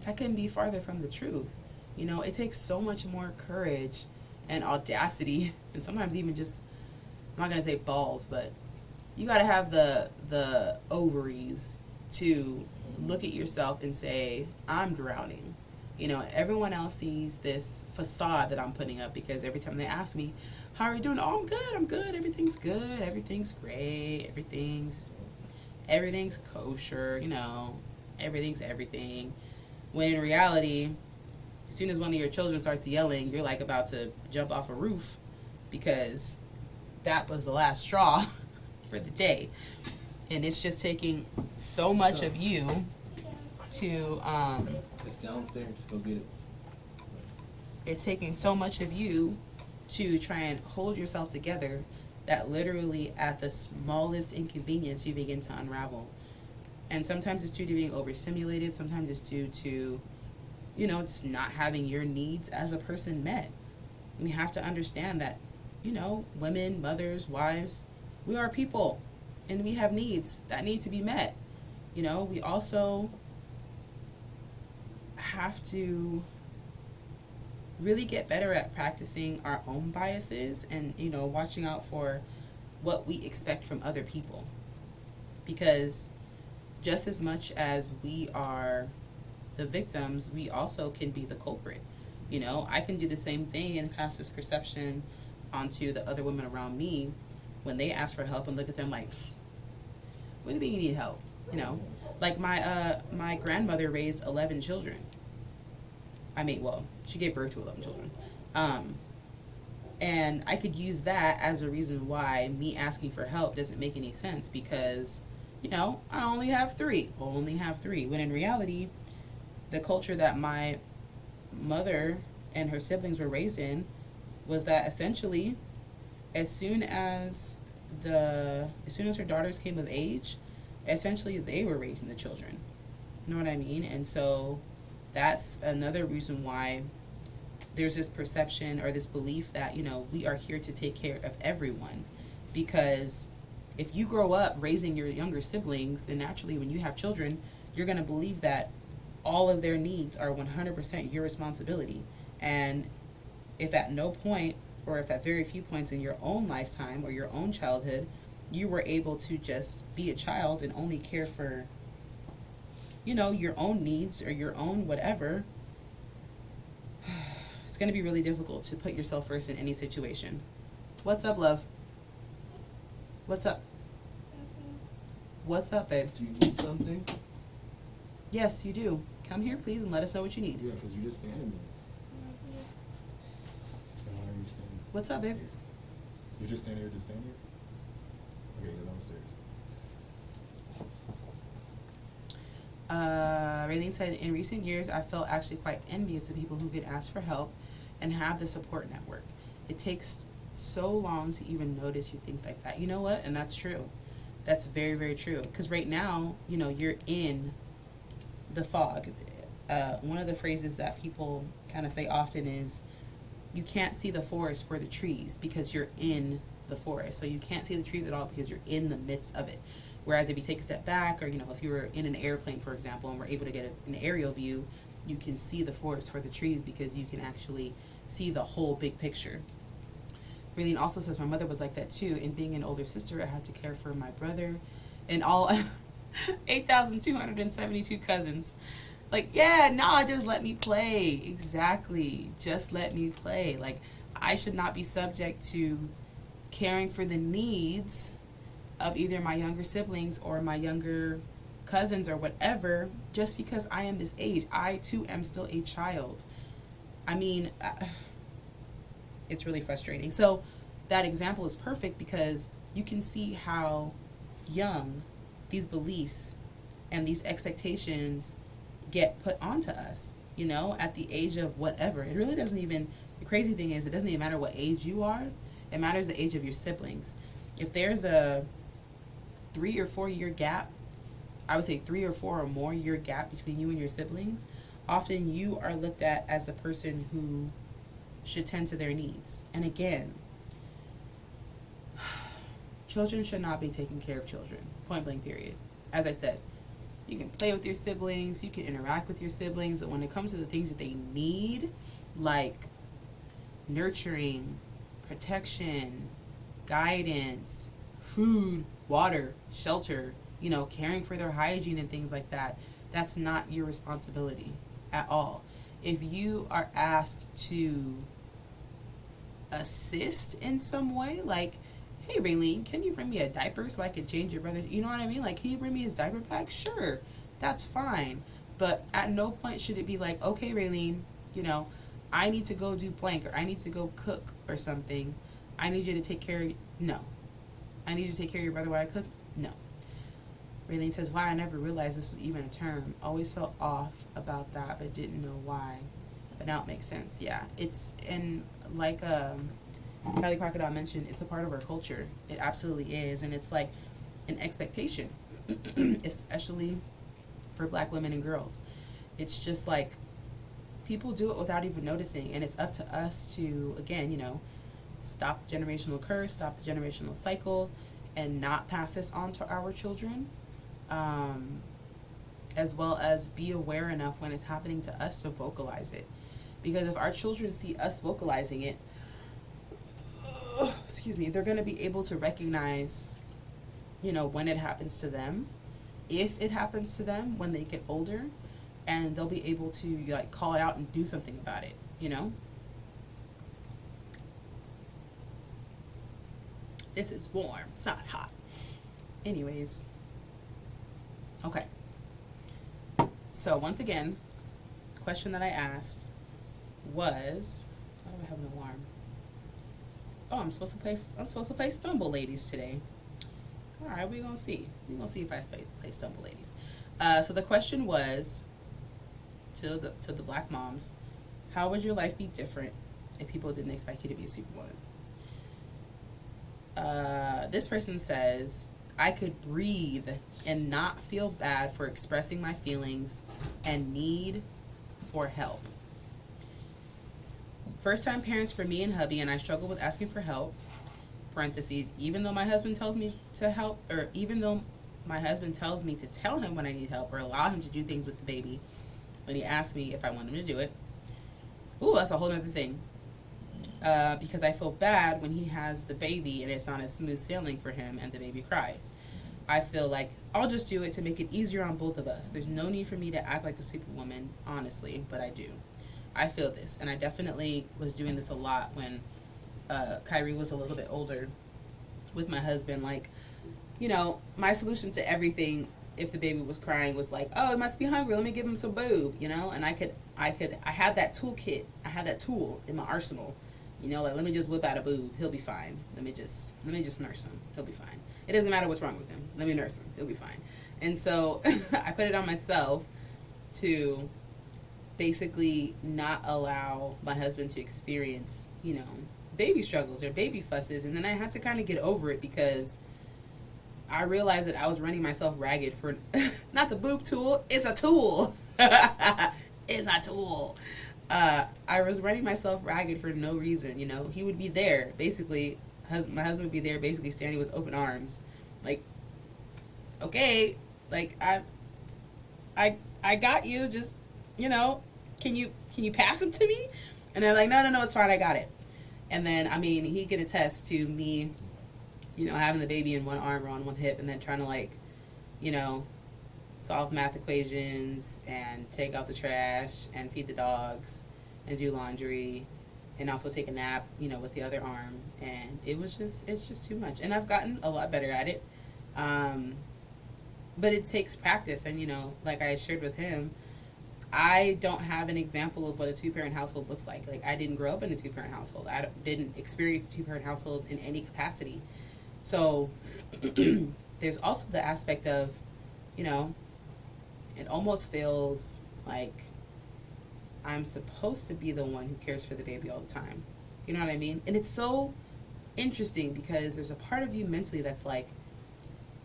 that couldn't be farther from the truth. You know, it takes so much more courage and audacity, and sometimes even just, I'm not going to say balls, but you got to have the ovaries to look at yourself and say, I'm drowning. You know, everyone else sees this facade that I'm putting up because every time they ask me, how are you doing? Oh, I'm good, everything's good, everything's great, everything's kosher, you know, everything's everything. When in reality, as soon as one of your children starts yelling, you're like about to jump off a roof because that was the last straw for the day. And it's just taking so much of you to It's downstairs. Go get it. it's taking so much of you to try and hold yourself together that literally at the smallest inconvenience you begin to unravel. And sometimes it's due to being overstimulated, sometimes it's due to, you know, just not having your needs as a person met. We have to understand that, you know, women, mothers, wives, we are people and we have needs that need to be met. You know, we also have to really get better at practicing our own biases and, you know, watching out for what we expect from other people. Because just as much as we are the victims, we also can be the culprit. You know, I can do the same thing and pass this perception onto the other women around me when they ask for help and look at them like, what do you think you need help? You know, like my grandmother raised 11 children. I mean, well, she gave birth to 11 children. And I could use that as a reason why me asking for help doesn't make any sense because, you know, I only have three. When in reality, the culture that my mother and her siblings were raised in was that essentially as soon as her daughters came of age, essentially they were raising the children. You know what I mean? And so that's another reason why there's this perception or this belief that, you know, we are here to take care of everyone. Because if you grow up raising your younger siblings, then naturally when you have children, you're going to believe that all of their needs are 100% your responsibility. And if at no point, or if at very few points in your own lifetime or your own childhood, you were able to just be a child and only care for, you know, your own needs or your own whatever, it's going to be really difficult to put yourself first in any situation. What's up, love? What's up? What's up, babe? Do you need something? Yes, you do. Come here, please, and let us know what you need. Yeah, because you're just standing there. And why are you standing? What's up, babe? You're just standing here to stand here? Okay, go downstairs. Raylene said, in recent years, I felt actually quite envious of people who could ask for help and have the support network. It takes so long to even notice you think like that. You know what? And that's true. That's very, very true. Because right now, you know, you're in the fog. One of the phrases that people kind of say often is, you can't see the forest for the trees because you're in the forest. So you can't see the trees at all because you're in the midst of it. Whereas if you take a step back, or, you know, if you were in an airplane, for example, and were able to get an aerial view, you can see the forest for the trees because you can actually see the whole big picture. Raylene also says, my mother was like that too. In being an older sister, I had to care for my brother and all 8,272 cousins. Like, yeah, nah, just let me play. Exactly. Just let me play. Like, I should not be subject to caring for the needs of either my younger siblings or my younger cousins or whatever, just because I am this age. I, too, am still a child. I mean, it's really frustrating. So that example is perfect because you can see how young these beliefs and these expectations get put onto us, you know, at the age of whatever. It really doesn't even, the crazy thing is, it doesn't even matter what age you are. It matters the age of your siblings. If there's a 3 or 4 year gap, I would say 3 or 4 or more year gap between you and your siblings, often you are looked at as the person who should tend to their needs. And again, children should not be taking care of children. Point blank, period. As I said, you can play with your siblings, you can interact with your siblings, but when it comes to the things that they need, like nurturing, protection, guidance, food, water, shelter, you know, caring for their hygiene and things like that, that's not your responsibility at all. If you are asked to assist in some way, like, hey, Raylene, can you bring me a diaper so I can change your brother's, you know what I mean? Like, can you bring me his diaper bag? Sure, that's fine. But at no point should it be like, okay, Raylene, you know, I need to go do blank, or I need to go cook or something. I need you to take care of, no. I need you to take care of your brother while I cook? No. Raylene says, wow, I never realized this was even a term. Always felt off about that, but didn't know why. But now it makes sense, yeah. It's, and like Kylie Crocodile mentioned, it's a part of our culture. It absolutely is. And it's like an expectation, especially for black women and girls. It's just like, people do it without even noticing, and it's up to us to, again, you know, stop the generational curse, stop the generational cycle, and not pass this on to our children, as well as be aware enough when it's happening to us to vocalize it. Because if our children see us vocalizing it, excuse me, they're going to be able to recognize, you know, when it happens to them, if it happens to them when they get older, and they'll be able to, like, call it out and do something about it, you know? This is warm. It's not hot. Anyways. Okay. So, once again, the question that I asked was, why do I have an alarm? Oh, I'm supposed to play Stumble Ladies today. Alright, we're gonna see. We're gonna see if I play Stumble Ladies. So the question was, to the black moms, how would your life be different if people didn't expect you to be a Superwoman? This person says, I could breathe and not feel bad for expressing my feelings and need for help. First time parents for me and hubby, and I struggle with asking for help, parentheses, even though my husband tells me to help, or even though my husband tells me to tell him when I need help or allow him to do things with the baby when he asks me if I want him to do it. Ooh, that's a whole other thing. Because I feel bad when he has the baby and it's not as smooth sailing for him and the baby cries. I feel like I'll just do it to make it easier on both of us. There's no need for me to act like a Superwoman, honestly, but I do. I feel this, and I definitely was doing this a lot when Kyrie was a little bit older with my husband. Like, you know, my solution to everything, if the baby was crying, was like, oh, it must be hungry, let me give him some boob, you know? And I had that toolkit, I had that tool in my arsenal You know, like, let me just whip out a boob. He'll be fine. Let me just nurse him. He'll be fine. It doesn't matter what's wrong with him. Let me nurse him. He'll be fine. And so I put it on myself to basically not allow my husband to experience, you know, baby struggles or baby fusses. And then I had to kind of get over it because I realized that I was running myself ragged for not the boob tool. It's a tool. It's a tool. I was running myself ragged for no reason. You know, he would be there basically. My husband would be there basically standing with open arms, like, okay, like I got you. Just, you know, can you pass him to me? And they're like, no, it's fine. I got it. And then, I mean, he could attest to me, you know, having the baby in one arm or on one hip and then trying to, like, you know, solve math equations and take out the trash and feed the dogs and do laundry and also take a nap, you know, with the other arm. And it's just too much. And I've gotten a lot better at it. But it takes practice. And, you know, like I shared with him, I don't have an example of what a two-parent household looks like. Like, I didn't grow up in a two-parent household. I didn't experience a two-parent household in any capacity. So there's also the aspect of, you know, it almost feels like I'm supposed to be the one who cares for the baby all the time. You know what I mean? And it's so interesting because there's a part of you mentally that's like,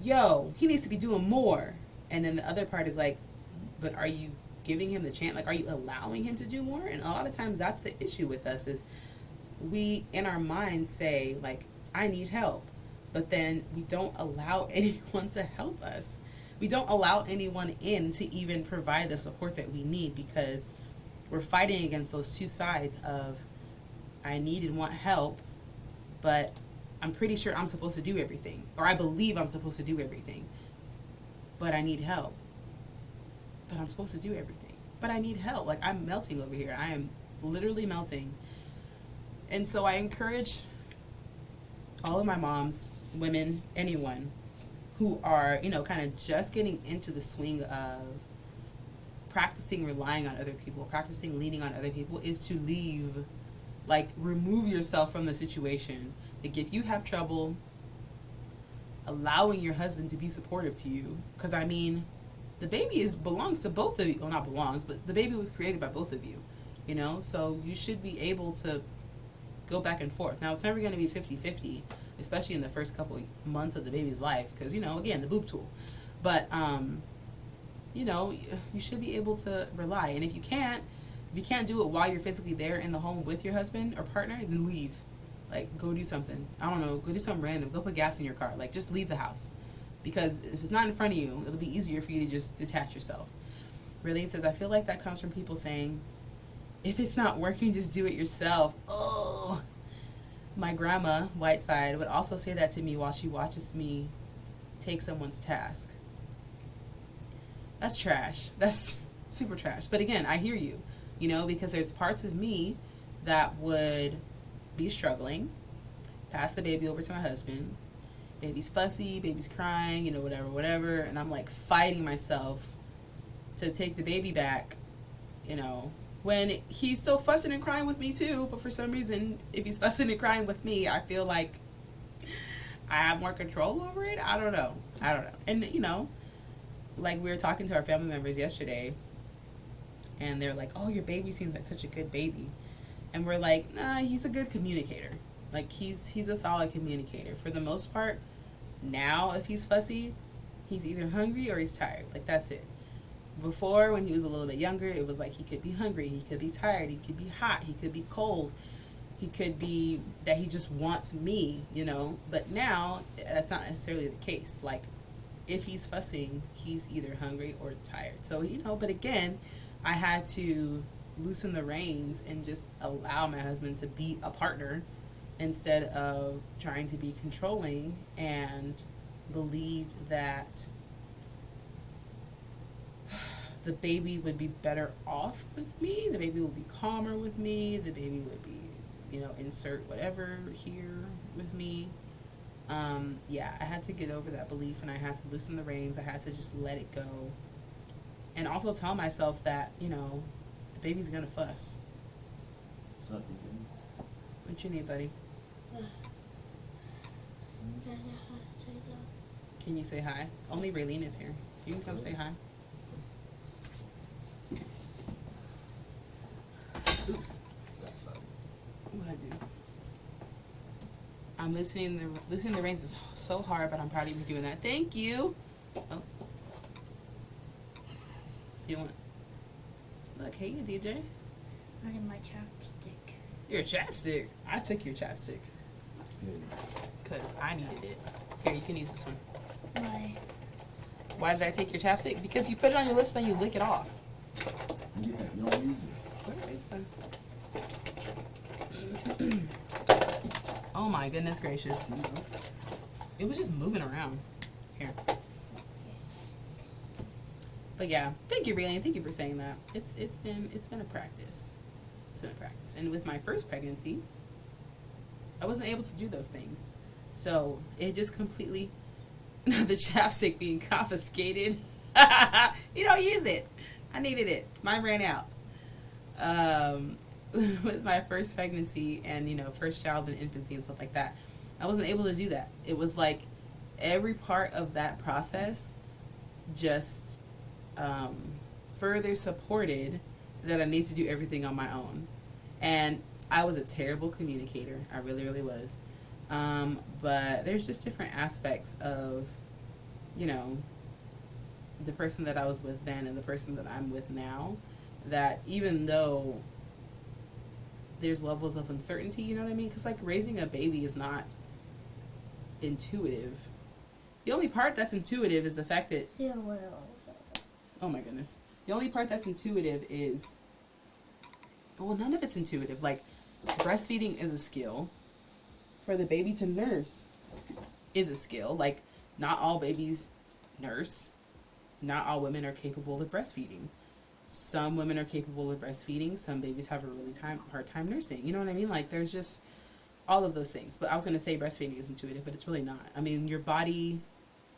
yo, he needs to be doing more. And then the other part is like, but are you giving him the chance? Like, are you allowing him to do more? And a lot of times that's the issue with us is we, in our minds, say, like, I need help. But then we don't allow anyone to help us. We don't allow anyone in to even provide the support that we need because we're fighting against those two sides of I need and want help, but I'm pretty sure I'm supposed to do everything. Or I believe I'm supposed to do everything. But I need help. But I'm supposed to do everything. But I need help. Like, I'm melting over here. I am literally melting. And so I encourage all of my moms, women, anyone who are, you know, kind of just getting into the swing of practicing relying on other people, practicing leaning on other people, is to leave, like, remove yourself from the situation. Like, if you have trouble allowing your husband to be supportive to you, because, I mean, the baby belongs to both of you. Well, not belongs, but the baby was created by both of you, you know? So you should be able to go back and forth. Now, it's never going to be 50-50, especially in the first couple months of the baby's life, because, you know, again, the boob tool. But, you know, you should be able to rely. And if you can't do it while you're physically there in the home with your husband or partner, then leave. Like, go do something. I don't know, go do something random. Go put gas in your car. Like, just leave the house. Because if it's not in front of you, it'll be easier for you to just detach yourself. Raylene says, I feel like that comes from people saying, if it's not working, just do it yourself. Oh, my grandma, Whiteside, would also say that to me while she watches me take someone's task. That's trash. That's super trash. But again, I hear you, you know, because there's parts of me that would be struggling, pass the baby over to my husband. Baby's fussy, baby's crying, you know, whatever. And I'm like fighting myself to take the baby back, you know, when he's still fussing and crying with me too. But for some reason, if he's fussing and crying with me, I feel like I have more control over it. I don't know. And, you know, like we were talking to our family members yesterday, and they're like, oh, your baby seems like such a good baby. And we're like, nah, he's a good communicator. Like, he's a solid communicator. For the most part, now, if he's fussy, he's either hungry or he's tired. Like, that's it. Before, when he was a little bit younger, it was like he could be hungry, he could be tired, he could be hot, he could be cold, he could be that he just wants me, you know. But now, that's not necessarily the case. Like, if he's fussing, he's either hungry or tired. So, you know, but again, I had to loosen the reins and just allow my husband to be a partner instead of trying to be controlling, and believed that the baby would be better off with me, the baby would be calmer with me, the baby would be, you know, insert whatever here with me. Yeah, I had to get over that belief, and I had to loosen the reins. I had to just let it go, and also tell myself that, you know, the baby's gonna fuss. Suck it, What you need, buddy? Can you say hi? Only Raylene is here. You can come say hi. Oops. What I do? I'm loosening the reins is so hard, but I'm proud of you for doing that. Thank you. Oh. Do you want? Look, hey, you DJ. Look at my chapstick. Your chapstick. I took your chapstick Good. because I needed it. Here, you can use this one. Why? Why did I take your chapstick? Because you put it on your lips, then you lick it off. Yeah, you don't use it. Where is the? Oh my goodness gracious! It was just moving around. Here. But yeah, thank you, Raylene. Thank you for saying that. It's been a practice. It's been a practice. And with my first pregnancy, I wasn't able to do those things, so it just completely the chapstick being confiscated. You don't use it. I needed it. Mine ran out. With my first pregnancy and, first child and infancy and stuff like that, I wasn't able to do that. It was like every part of that process just further supported that I need to do everything on my own. And I was a terrible communicator. I really, really was. But there's just different aspects of, the person that I was with then and the person that I'm with now, that even though there's levels of uncertainty, you know what I mean? Because, raising a baby is not intuitive. The only part that's intuitive is the fact that... Oh, my goodness. The only part that's intuitive is... Well, none of it's intuitive. Breastfeeding is a skill. For the baby to nurse is a skill. Not all babies nurse. Not all women are capable of breastfeeding. Some women are capable of breastfeeding. Some babies have a really hard time nursing. You know what I mean? There's just all of those things. But I was going to say breastfeeding is intuitive, but it's really not. I mean, your body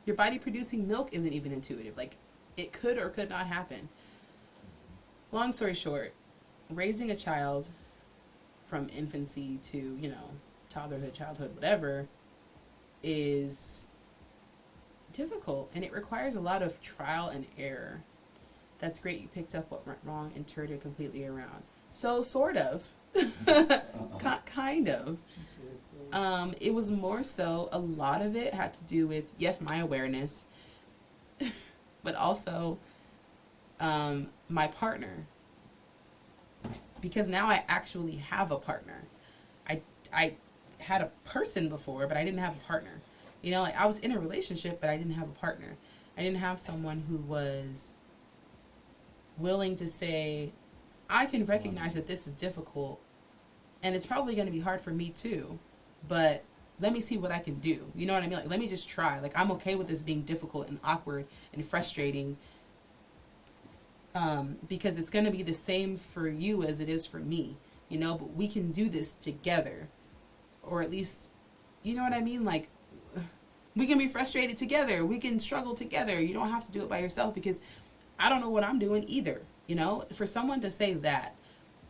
producing milk isn't even intuitive. It could or could not happen. Long story short, raising a child from infancy to, toddlerhood, childhood, whatever, is difficult, and it requires a lot of trial and error. That's great. You picked up what went wrong and turned it completely around. So, sort of. Kind of. It was more so, a lot of it had to do with, yes, my awareness, but also my partner. Because now I actually have a partner. I had a person before, but I didn't have a partner. I was in a relationship, but I didn't have a partner. I didn't have someone who was willing to say, I can recognize that this is difficult, and it's probably going to be hard for me too, but let me see what I can do. You know what I mean? Let me just try. I'm okay with this being difficult and awkward and frustrating, because it's going to be the same for you as it is for me, but we can do this together. Or at least, you know what I mean? We can be frustrated together. We can struggle together. You don't have to do it by yourself, because I don't know what I'm doing either. For someone to say that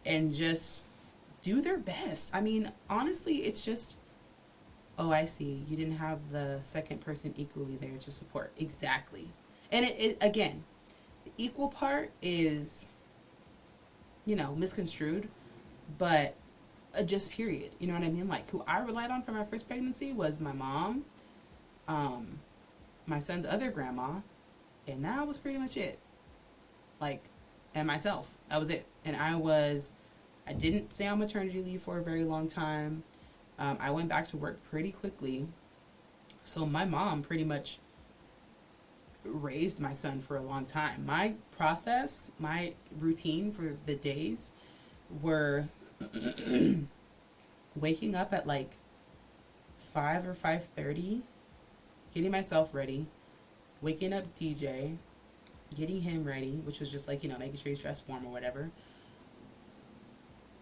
and just do their best. I mean, honestly, it's just, oh, I see. You didn't have the second person equally there to support. Exactly. And it again, the equal part is, misconstrued, but just period. You know what I mean? Who I relied on for my first pregnancy was my mom, my son's other grandma, and that was pretty much it. And myself. That was it. And I didn't stay on maternity leave for a very long time. I went back to work pretty quickly. So my mom pretty much raised my son for a long time. My process, my routine for the days were waking up at 5 or 5:30, getting myself ready, waking up DJ, getting him ready, which was just making sure he's dressed warm or whatever,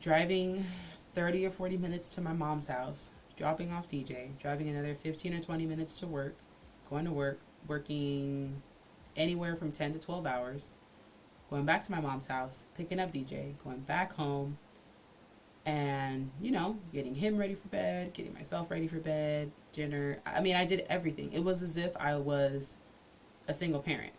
driving 30 or 40 minutes to my mom's house, dropping off DJ, driving another 15 or 20 minutes to work, going to work, working anywhere from 10 to 12 hours, going back to my mom's house, picking up DJ, going back home, And, you know, getting him ready for bed, getting myself ready for bed, dinner. I mean, I did everything. It was as if I was a single parent,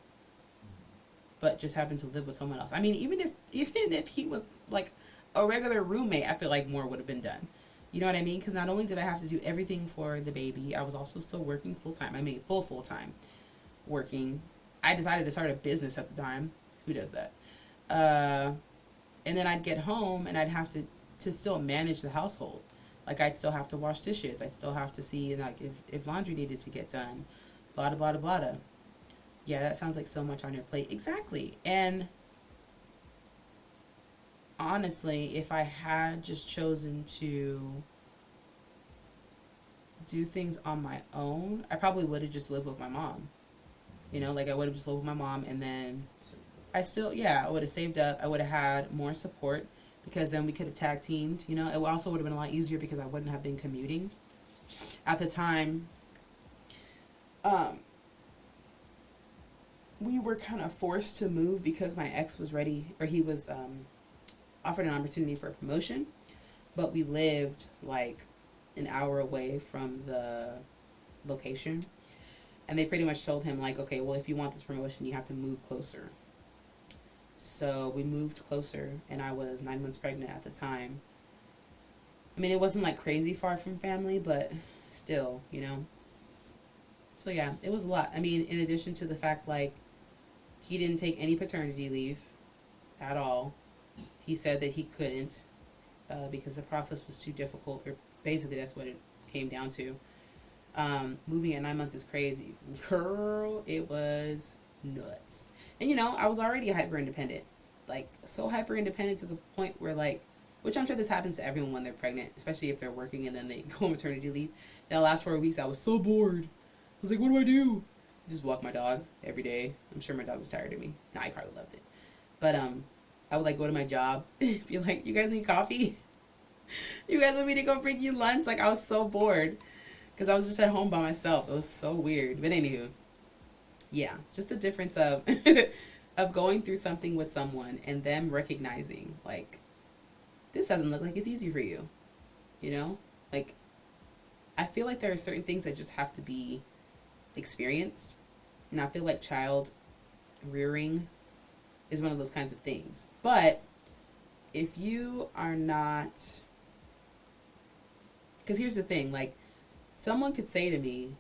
but just happened to live with someone else. I mean, even if he was like a regular roommate, I feel like more would have been done. You know what I mean? Because not only did I have to do everything for the baby, I was also still working full time. I mean, full time working. I decided to start a business at the time. Who does that? And then I'd get home and I'd have to still manage the household. Like, I'd still have to wash dishes. I'd still have to see, like, if laundry needed to get done. Blah, blah, blah, blah, blah. Yeah, that sounds like so much on your plate. Exactly. And honestly, if I had just chosen to do things on my own, I probably would have just lived with my mom. You know, like, I would have just lived with my mom, and then I would have saved up. I would have had more support, because then we could have tag teamed. You know, it also would have been a lot easier because I wouldn't have been commuting. At the time, we were kind of forced to move because my ex was ready, or he was offered an opportunity for a promotion, but we lived like an hour away from the location, and they pretty much told him, like, okay, well, if you want this promotion, you have to move closer. So we moved closer, and I was 9 months pregnant at the time. I mean, it wasn't like crazy far from family, but still, you know. So yeah, it was a lot. I mean, in addition to the fact, like, he didn't take any paternity leave at all. He said that he couldn't because the process was too difficult, or basically that's what it came down to. Moving at 9 months is crazy. Girl, it was nuts. And, you know, I was already hyper independent. Like, so hyper independent to the point where, like, which I'm sure this happens to everyone when they're pregnant, especially if they're working and then they go on maternity leave. That last 4 weeks, I was so bored. I was like, what do I do? Just walk my dog every day. I'm sure my dog was tired of me. Nah, he probably loved it. But I would, like, go to my job, be like, you guys need coffee? You guys want me to go bring you lunch? Like, I was so bored because I was just at home by myself. It was so weird. But anywho, yeah, just the difference of of going through something with someone and them recognizing, like, this doesn't look like it's easy for you. You know? Like, I feel like there are certain things that just have to be experienced. And I feel like child rearing is one of those kinds of things. But if you are not... Because here's the thing, like, someone could say to me,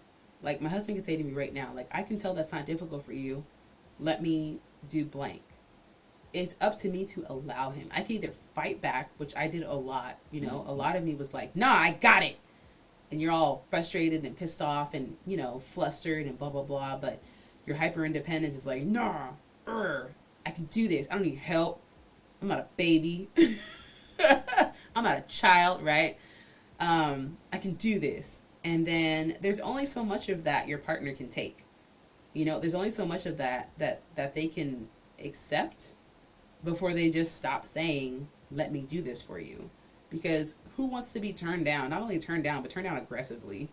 like, my husband could say to me right now, like, I can tell that's not difficult for you. Let me do blank. It's up to me to allow him. I can either fight back, which I did a lot, you know. A lot of me was like, nah, I got it. And you're all frustrated and pissed off and, you know, flustered and blah, blah, blah. But your hyper independence is like, nah, I can do this. I don't need help. I'm not a baby. I'm not a child, right? I can do this. And then there's only so much of that your partner can take. You know, there's only so much of that they can accept before they just stop saying, let me do this for you. Because who wants to be turned down? Not only turned down, but turned down aggressively.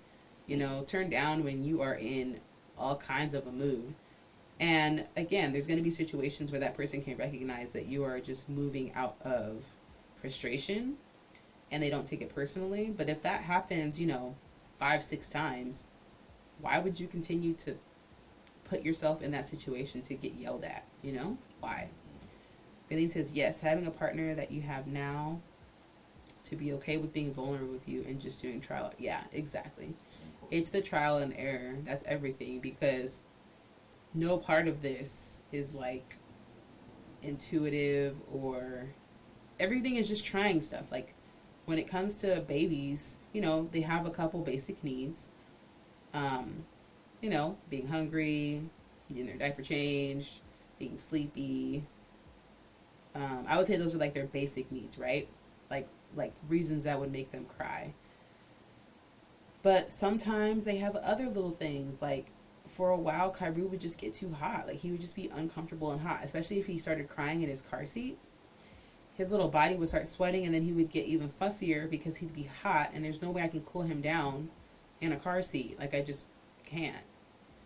You know, turned down when you are in all kinds of a mood. And again, there's going to be situations where that person can recognize that you are just moving out of frustration and they don't take it personally. But if that happens, you know, 5-6 times, why would you continue to put yourself in that situation to get yelled at? You know, why? Raylene says, yes, having a partner that you have now to be okay with being vulnerable with you and just doing trial. Yeah, exactly. It's the trial and error. That's everything, because no part of this is like intuitive, or everything is just trying stuff. Like when it comes to babies, you know, they have a couple basic needs. You know, being hungry, getting their diaper changed, being sleepy. I would say those are like their basic needs, right? Like reasons that would make them cry. But sometimes they have other little things. Like for a while, Kairu would just get too hot. Like he would just be uncomfortable and hot, especially if he started crying in his car seat. His little body would start sweating, and then he would get even fussier because he'd be hot, and there's no way I can cool him down in a car seat. Like I just can't.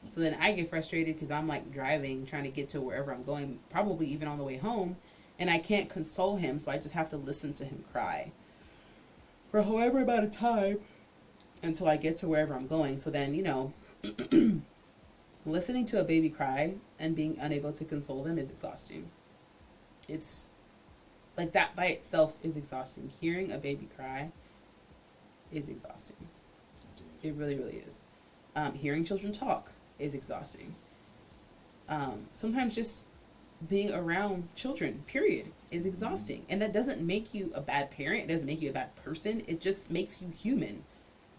So then I get frustrated because I'm like driving, trying to get to wherever I'm going, probably even on the way home, and I can't console him, so I just have to listen to him cry. for however amount of time until I get to wherever I'm going. So then, you know, listening to a baby cry and being unable to console them is exhausting. It's like that by itself is exhausting. Hearing a baby cry is exhausting. It really, really is. Hearing children talk is exhausting. Sometimes just being around children, period, is exhausting. And that doesn't make you a bad parent. It doesn't make you a bad person. It just makes you human.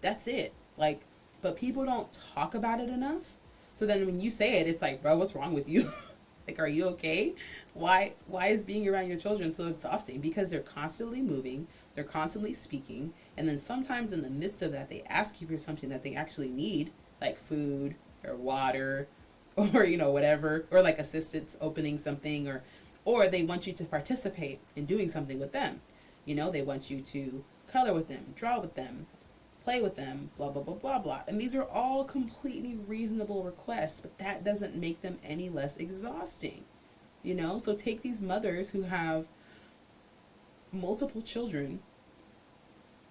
That's it. Like, but people don't talk about it enough. So then when you say it, it's like, bro, what's wrong with you? Like, are you okay? Why is being around your children so exhausting? Because they're constantly moving, they're constantly speaking, and then sometimes in the midst of that, they ask you for something that they actually need, like food or water or, you know, whatever, or like assistance opening something, or they want you to participate in doing something with them. You know, they want you to color with them, draw with them, play with them, blah, blah, blah, blah, blah. And these are all completely reasonable requests, but that doesn't make them any less exhausting, you know? So take these mothers who have multiple children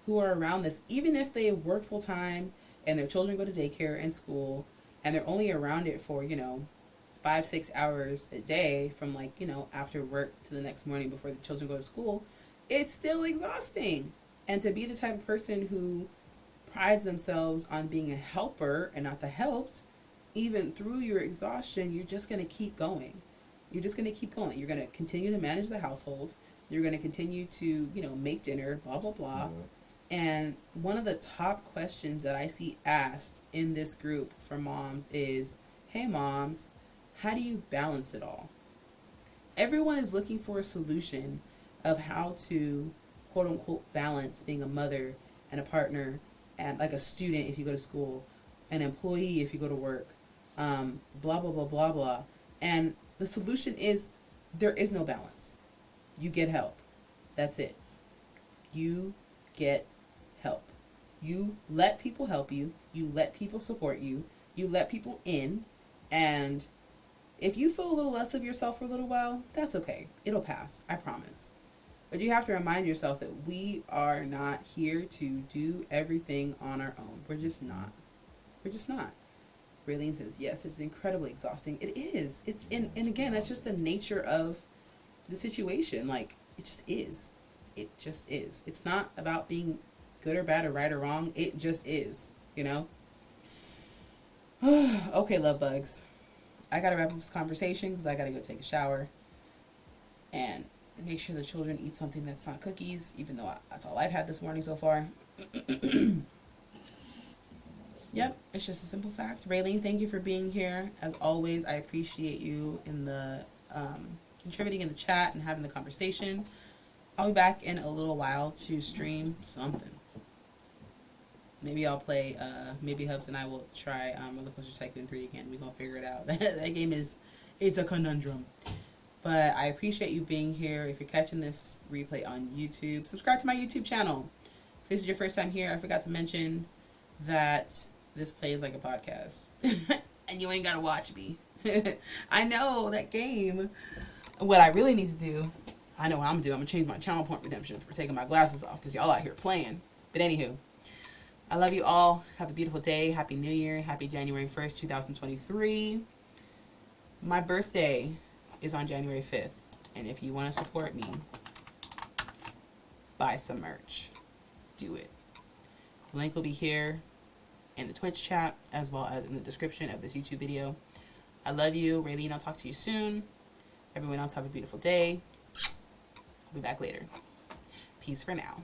who are around this, even if they work full time and their children go to daycare and school, and they're only around it for, you know, 5-6 hours a day from, like, you know, after work to the next morning before the children go to school, it's still exhausting. And to be the type of person who prides themselves on being a helper and not the helped, even through your exhaustion, you're just going to keep going. You're just going to keep going. You're going to continue to manage the household. You're going to continue to, you know, make dinner, blah, blah, blah. Mm-hmm. And one of the top questions that I see asked in this group for moms is, hey moms, how do you balance it all? Everyone is looking for a solution of how to, quote unquote, balance being a mother and a partner and like a student if you go to school, an employee if you go to work, blah, blah, blah, blah, blah. And the solution is there is no balance. You get help. That's it. You get help. You let people help you. You let people support you. You let people in. And if you feel a little less of yourself for a little while, that's okay. It'll pass. I promise. But you have to remind yourself that we are not here to do everything on our own. We're just not. We're just not. Raylene says, yes, it's incredibly exhausting. It is. And again, that's just the nature of the situation. Like, it just is. It just is. It's not about being good or bad or right or wrong. It just is, you know? Okay, love bugs. I gotta wrap up this conversation because I gotta go take a shower and make sure the children eat something that's not cookies, even though that's all I've had this morning so far. Yep, it's just a simple fact. Raylene, thank you for being here. As always, I appreciate you in the contributing in the chat and having the conversation. I'll be back in a little while to stream something. Maybe I'll play, maybe Hubs and I will try Roller Coaster Tycoon 3 again. We're going to figure it out. That game it's a conundrum. But I appreciate you being here. If you're catching this replay on YouTube, subscribe to my YouTube channel. If this is your first time here, I forgot to mention that this plays like a podcast. And you ain't got to watch me. I know, that game. What I really need to do, I know what I'm going to do. I'm going to change my channel point redemption for taking my glasses off because y'all out here playing. But anywho, I love you all. Have a beautiful day. Happy New Year. Happy January 1st, 2023. My birthday is on January 5th. And if you want to support me, buy some merch. Do it. The link will be here in the Twitch chat as well as in the description of this YouTube video. I love you. Raylene, I'll talk to you soon. Everyone else have a beautiful day. I'll be back later. Peace for now.